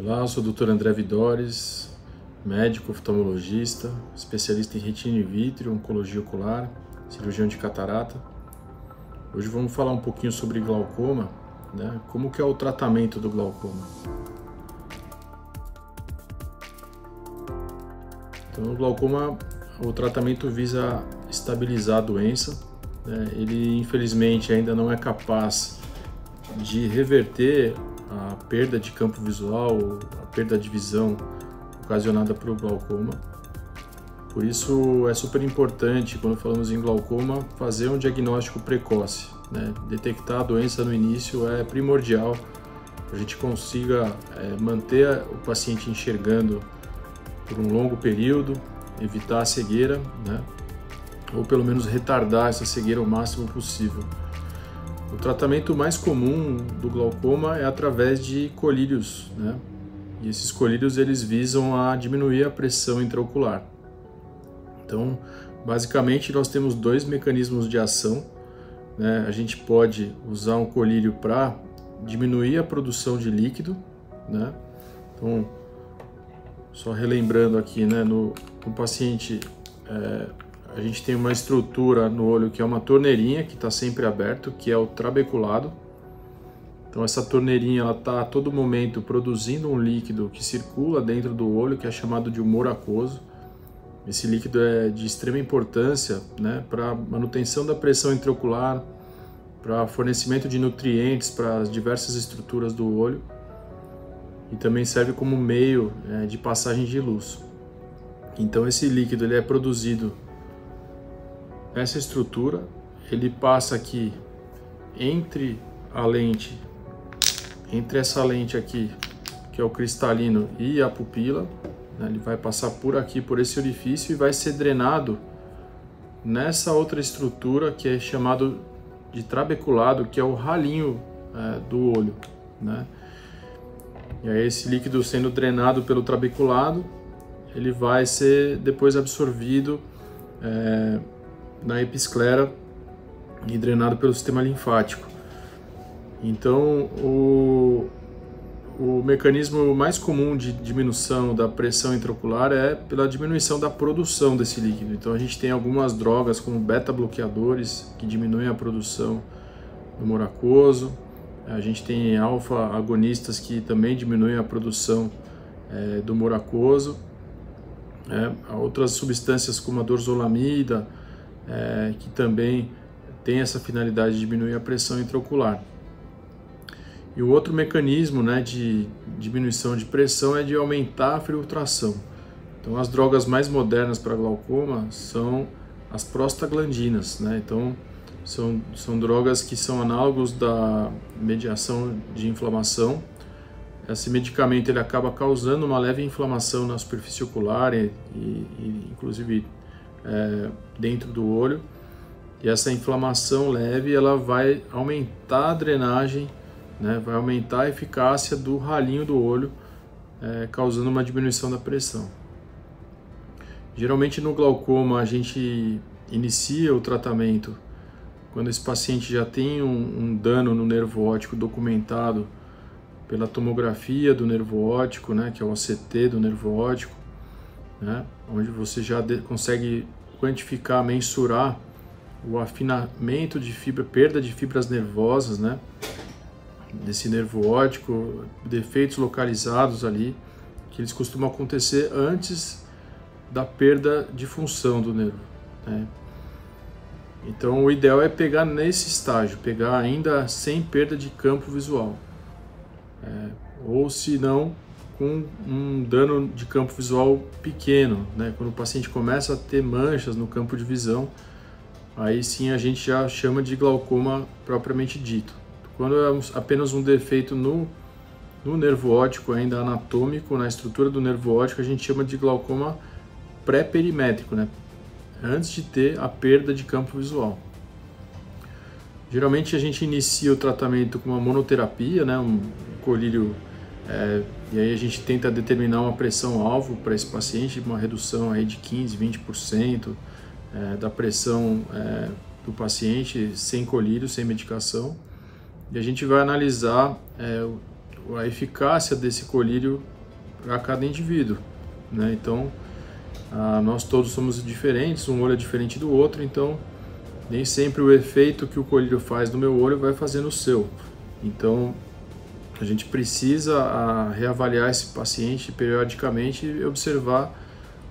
Olá, eu sou o Dr. André Vidores, médico oftalmologista, especialista em retina in vitro, oncologia ocular, cirurgião de catarata. Hoje vamos falar um pouquinho sobre glaucoma, né? Como que é o tratamento do glaucoma. Então, o glaucoma, o tratamento visa estabilizar a doença, né? Ele infelizmente ainda não é capaz de reverter a perda de campo visual, a perda de visão ocasionada pelo glaucoma. Por isso é super importante, quando falamos em glaucoma, fazer um diagnóstico precoce, né? Detectar a doença no início é primordial para a gente consiga manter o paciente enxergando por um longo período, evitar a cegueira, né? Ou pelo menos retardar essa cegueira o máximo possível. O tratamento mais comum do glaucoma é através de colírios, né? E esses colírios eles visam a diminuir a pressão intraocular. Então, basicamente nós temos dois mecanismos de ação, né? A gente pode usar um colírio para diminuir a produção de líquido, né? Então, só relembrando aqui, né? No paciente a gente tem uma estrutura no olho que é uma torneirinha que está sempre aberto, que é o trabeculado. Então essa torneirinha ela está a todo momento produzindo um líquido que circula dentro do olho, que é chamado de humor aquoso. Esse líquido é de extrema importância, né, para manutenção da pressão intraocular, para fornecimento de nutrientes para as diversas estruturas do olho e também serve como meio de passagem de luz. Então esse líquido ele é produzido nessa estrutura, ele passa aqui entre a lente, entre essa lente aqui, que é o cristalino, e a pupila, né? Ele vai passar por aqui, por esse orifício, e vai ser drenado nessa outra estrutura que é chamado de trabeculado, que é o ralinho do olho, né? E aí esse líquido sendo drenado pelo trabeculado, ele vai ser depois absorvido na episclera e drenado pelo sistema linfático. Então, o mecanismo mais comum de diminuição da pressão intraocular é pela diminuição da produção desse líquido. Então, a gente tem algumas drogas como beta-bloqueadores que diminuem a produção do humor aquoso. A gente tem alfa-agonistas que também diminuem a produção do humor aquoso. Há outras substâncias como a dorzolamida, que também tem essa finalidade de diminuir a pressão intraocular. E o outro mecanismo, né, de diminuição de pressão é de aumentar a filtração. Então as drogas mais modernas para glaucoma são as prostaglandinas, né? Então são drogas que são análogos da mediação de inflamação. Esse medicamento ele acaba causando uma leve inflamação na superfície ocular e inclusive dentro do olho, e essa inflamação leve ela vai aumentar a drenagem, né, vai aumentar a eficácia do ralinho do olho, causando uma diminuição da pressão. Geralmente no glaucoma a gente inicia o tratamento quando esse paciente já tem um dano no nervo óptico documentado pela tomografia do nervo óptico, né, que é o OCT do nervo óptico, né, onde você já consegue quantificar, mensurar o afinamento de fibra, perda de fibras nervosas, né, desse nervo óptico, defeitos localizados ali, que eles costumam acontecer antes da perda de função do nervo, né. Então o ideal é pegar nesse estágio, pegar ainda sem perda de campo visual, ou se não, com um dano de campo visual pequeno, né? Quando o paciente começa a ter manchas no campo de visão, aí sim a gente já chama de glaucoma propriamente dito. Quando é apenas um defeito no nervo óptico, ainda anatômico, na estrutura do nervo óptico, a gente chama de glaucoma pré-perimétrico, né? Antes de ter a perda de campo visual. Geralmente a gente inicia o tratamento com uma monoterapia, né? Um colírio, e aí a gente tenta determinar uma pressão-alvo para esse paciente, uma redução aí de 15%, 20% da pressão do paciente sem colírio, sem medicação. E a gente vai analisar a eficácia desse colírio para cada indivíduo, né? Então, nós todos somos diferentes, um olho é diferente do outro, então nem sempre o efeito que o colírio faz no meu olho vai fazer no seu. Então, a gente precisa reavaliar esse paciente periodicamente e observar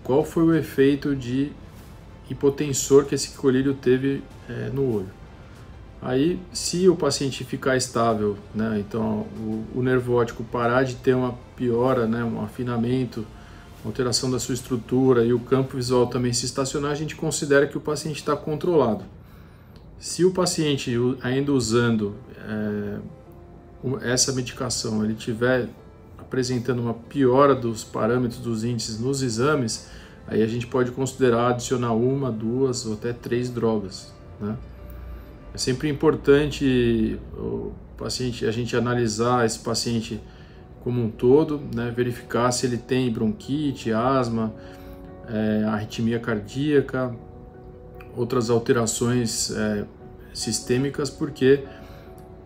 qual foi o efeito de hipotensor que esse colírio teve no olho. Aí, se o paciente ficar estável, né, então o nervo óptico parar de ter uma piora, né, um afinamento, alteração da sua estrutura e o campo visual também se estacionar, a gente considera que o paciente está controlado. Se o paciente ainda usando essa medicação, ele estiver apresentando uma piora dos parâmetros dos índices nos exames, aí a gente pode considerar adicionar 1, 2 ou até 3 drogas, né? É sempre importante a gente analisar esse paciente como um todo, né? Verificar se ele tem bronquite, asma, arritmia cardíaca, outras alterações sistêmicas, porque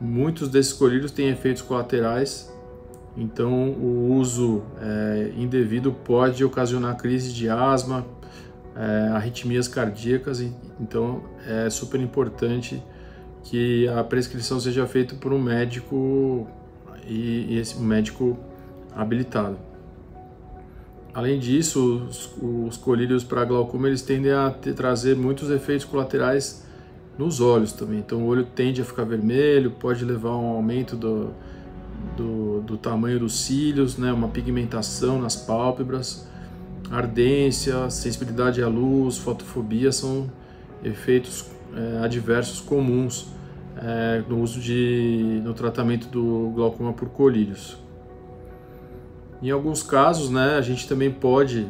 muitos desses colírios têm efeitos colaterais, então o uso indevido pode ocasionar crise de asma, arritmias cardíacas, então é super importante que a prescrição seja feita por um médico e esse médico habilitado. Além disso, os colírios para glaucoma eles tendem a trazer muitos efeitos colaterais nos olhos também. Então o olho tende a ficar vermelho, pode levar a um aumento do tamanho dos cílios, né, uma pigmentação nas pálpebras, ardência, sensibilidade à luz, fotofobia são efeitos adversos comuns no tratamento do glaucoma por colírios. Em alguns casos, né, a gente também pode,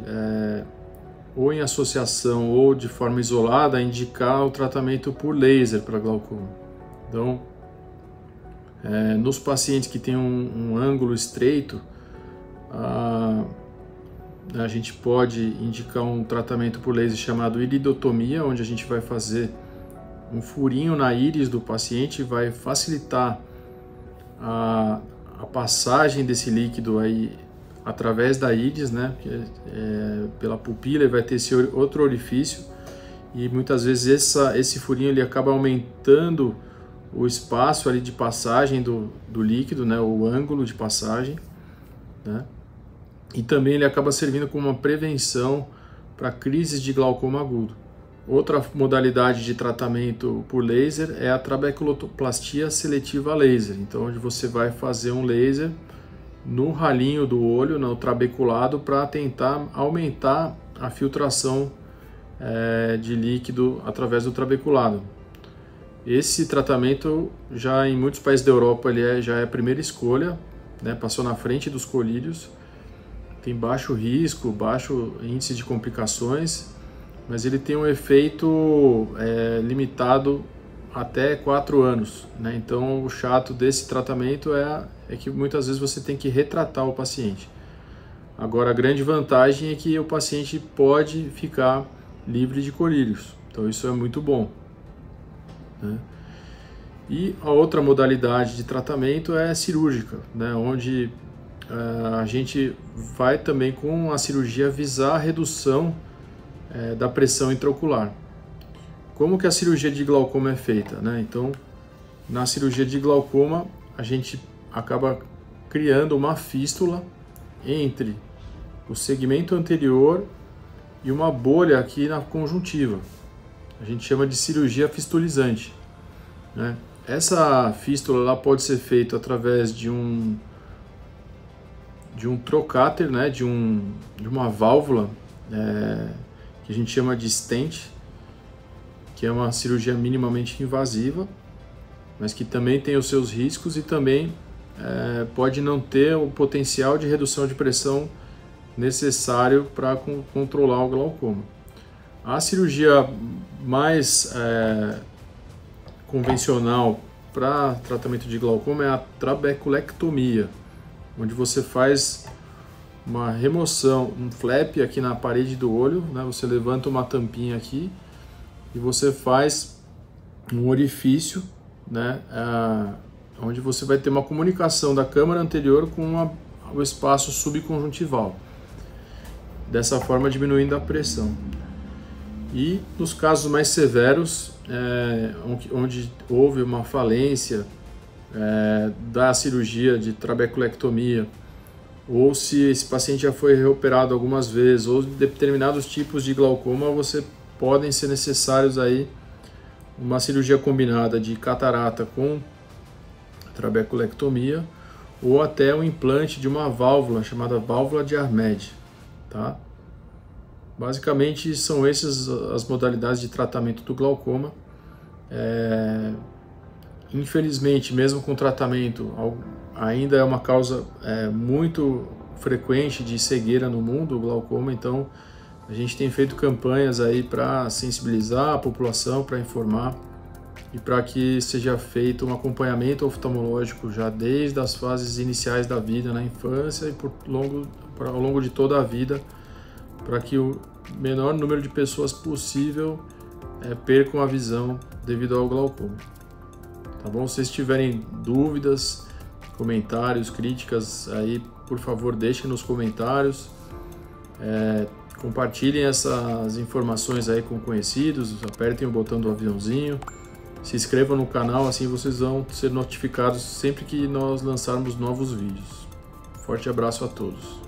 ou em associação ou de forma isolada, indicar o tratamento por laser para glaucoma. Então, nos pacientes que têm um ângulo estreito, a gente pode indicar um tratamento por laser chamado iridotomia, onde a gente vai fazer um furinho na íris do paciente, vai facilitar a passagem desse líquido aí através da íris, né? Pela pupila, ele vai ter esse outro orifício e muitas vezes esse furinho ele acaba aumentando o espaço ali de passagem do líquido, né? O ângulo de passagem, né? E também ele acaba servindo como uma prevenção para crises de glaucoma agudo. Outra modalidade de tratamento por laser é a trabeculoplastia seletiva laser. Então, onde você vai fazer um laser no ralinho do olho, no trabeculado, para tentar aumentar a filtração de líquido através do trabeculado. Esse tratamento, já em muitos países da Europa, ele já é a primeira escolha, né? Passou na frente dos colírios. Tem baixo risco, baixo índice de complicações, mas ele tem um efeito limitado até 4 anos, né? Então o chato desse tratamento é que muitas vezes você tem que retratar o paciente. Agora a grande vantagem é que o paciente pode ficar livre de colírios, então isso é muito bom, né? E a outra modalidade de tratamento é cirúrgica, né? Onde a gente vai também com a cirurgia visar a redução da pressão intraocular. Como que a cirurgia de glaucoma é feita, né? Então, na cirurgia de glaucoma, a gente acaba criando uma fístula entre o segmento anterior e uma bolha aqui na conjuntiva. A gente chama de cirurgia fistulizante, né? Essa fístula ela pode ser feita através de um trocáter, né? de uma válvula que a gente chama de stent, que é uma cirurgia minimamente invasiva, mas que também tem os seus riscos e também pode não ter o potencial de redução de pressão necessário para controlar o glaucoma. A cirurgia mais convencional para tratamento de glaucoma é a trabeculectomia, onde você faz uma remoção, um flap aqui na parede do olho, né? Você levanta uma tampinha aqui e você faz um orifício, né? onde você vai ter uma comunicação da câmara anterior com o espaço subconjuntival, dessa forma diminuindo a pressão. E nos casos mais severos, onde houve uma falência da cirurgia de trabeculectomia, ou se esse paciente já foi reoperado algumas vezes, ou determinados tipos de glaucoma, podem ser necessários aí uma cirurgia combinada de catarata com trabeculectomia, ou até o implante de uma válvula chamada válvula de Armed, tá? Basicamente são essas as modalidades de tratamento do glaucoma. Infelizmente, mesmo com tratamento, ainda é uma causa muito frequente de cegueira no mundo, o glaucoma. Então a gente tem feito campanhas aí para sensibilizar a população, para informar e para que seja feito um acompanhamento oftalmológico já desde as fases iniciais da vida, na infância e ao longo de toda a vida, para que o menor número de pessoas possível percam a visão devido ao glaucoma. Tá bom? Se vocês tiverem dúvidas, comentários, críticas, aí por favor deixem nos comentários. Compartilhem essas informações aí com conhecidos, apertem o botão do aviãozinho, se inscrevam no canal, assim vocês vão ser notificados sempre que nós lançarmos novos vídeos. Forte abraço a todos.